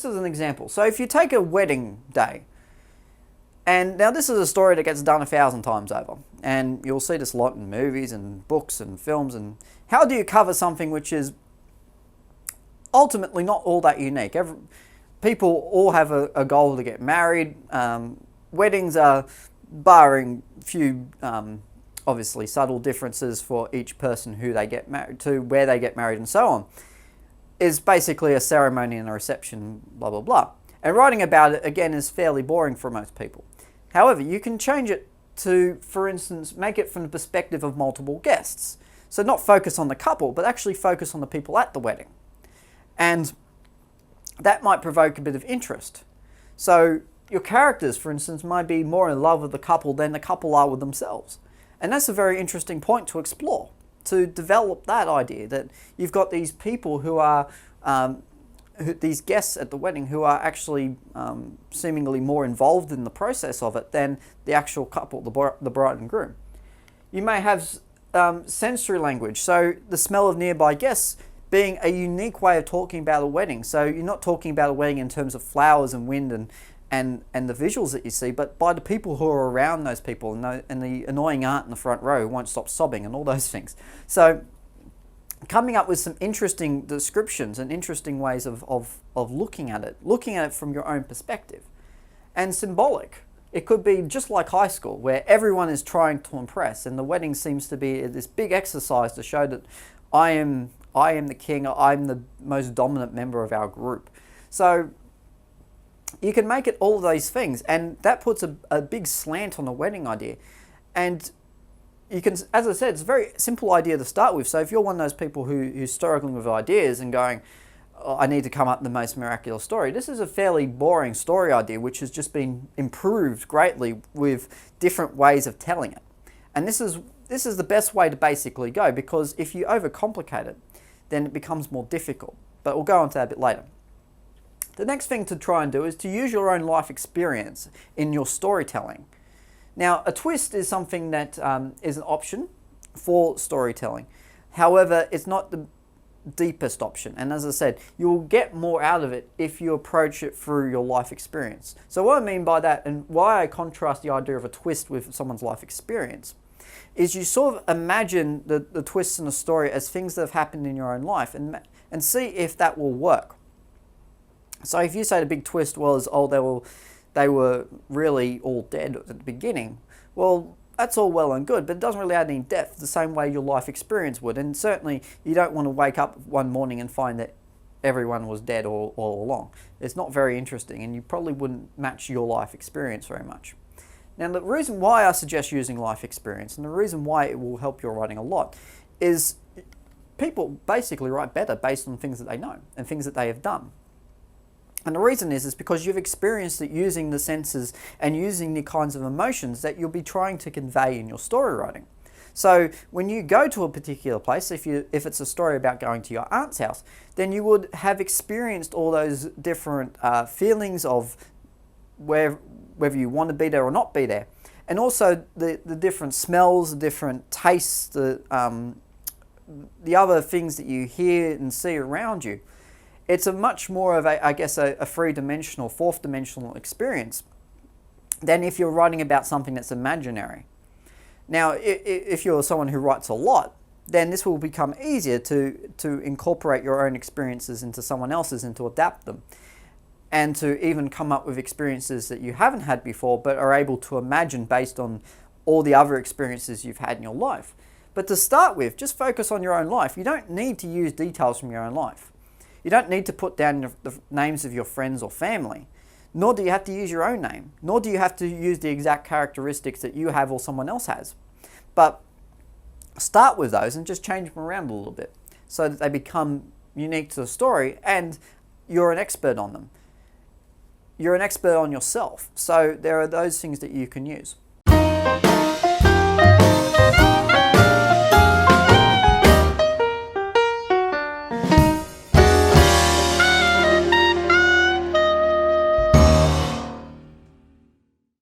this is an example. So if you take a wedding day, and now this is a story that gets done 1,000 times over, and you'll see this a lot in movies and books and films, and how do you cover something which is ultimately not all that unique? People all have a goal to get married. Weddings are, barring few obviously subtle differences for each person who they get married to, where they get married and so on, is basically a ceremony and a reception, blah, blah, blah. And writing about it, again, is fairly boring for most people. However, you can change it to, for instance, make it from the perspective of multiple guests. So not focus on the couple, but actually focus on the people at the wedding. And that might provoke a bit of interest. So your characters, for instance, might be more in love with the couple than the couple are with themselves. And that's a very interesting point to explore, to develop that idea that you've got these people who are, these guests at the wedding who are actually seemingly more involved in the process of it than the actual couple, the bride and groom. You may have sensory language, so the smell of nearby guests being a unique way of talking about a wedding. So you're not talking about a wedding in terms of flowers and wind and the visuals that you see, but by the people who are around those people, and the annoying aunt in the front row who won't stop sobbing and all those things. So coming up with some interesting descriptions and interesting ways of looking at it from your own perspective. And symbolic. It could be just like high school, where everyone is trying to impress, and the wedding seems to be this big exercise to show that I am the king, I'm the most dominant member of our group. So you can make it all of those things, and that puts a big slant on the wedding idea. And you can, as I said, it's a very simple idea to start with. So if you're one of those people who's struggling with ideas and going, oh, I need to come up with the most miraculous story, this is a fairly boring story idea which has just been improved greatly with different ways of telling it. And this is the best way to basically go, because if you overcomplicate it, then it becomes more difficult. But we'll go on to that a bit later. The next thing to try and do is to use your own life experience in your storytelling. Now, a twist is something that is an option for storytelling. However, it's not the deepest option. And as I said, you'll get more out of it if you approach it through your life experience. So what I mean by that, and why I contrast the idea of a twist with someone's life experience, is you sort of imagine the twists in the story as things that have happened in your own life, and see if that will work. So if you say the big twist was, oh, they were really all dead at the beginning, well, that's all well and good, but it doesn't really add any depth the same way your life experience would. And certainly you don't want to wake up one morning and find that everyone was dead all along. It's not very interesting, and you probably wouldn't match your life experience very much. Now, the reason why I suggest using life experience, and the reason why it will help your writing a lot, is people basically write better based on things that they know and things that they have done. And the reason is because you've experienced it using the senses and using the kinds of emotions that you'll be trying to convey in your story writing. So when you go to a particular place, if it's a story about going to your aunt's house, then you would have experienced all those different feelings of whether you want to be there or not be there. And also the different smells, the different tastes, the other things that you hear and see around you. It's a much more of a three-dimensional, fourth-dimensional experience than if you're writing about something that's imaginary. Now, if you're someone who writes a lot, then this will become easier to incorporate your own experiences into someone else's and to adapt them, and to even come up with experiences that you haven't had before but are able to imagine based on all the other experiences you've had in your life. But to start with, just focus on your own life. You don't need to use details from your own life. You don't need to put down the names of your friends or family, nor do you have to use your own name, nor do you have to use the exact characteristics that you have or someone else has. But start with those and just change them around a little bit so that they become unique to the story and you're an expert on them. You're an expert on yourself. So there are those things that you can use.